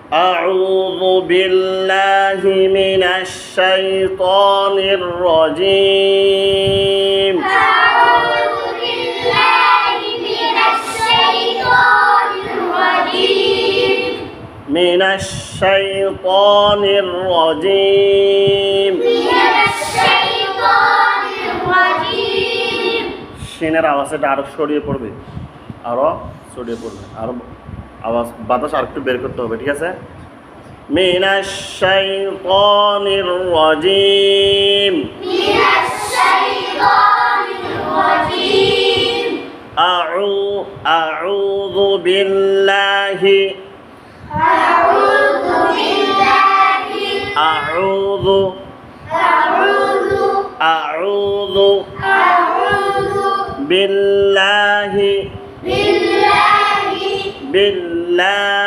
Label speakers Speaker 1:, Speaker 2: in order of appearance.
Speaker 1: أعوذ بالله من الشيطان الرجيم
Speaker 2: أعوذ بالله من الشيطان الرجيم
Speaker 1: من الشيطان الرجيم
Speaker 2: من الشيطان الرجيم
Speaker 1: শিনের আওয়াজটা আরো ছড়িয়ে পড়বে আরো আওয়াজ বাতাস আর একটু বের করতে হবে ঠিক আছে মিনাশ শাইতানির রাজিম
Speaker 2: من الشيطان الرجيم
Speaker 1: أعوذ بالله
Speaker 2: أعوذ بالله
Speaker 1: أعوذ
Speaker 2: أعوذ
Speaker 1: بالله
Speaker 2: بالله
Speaker 1: بالله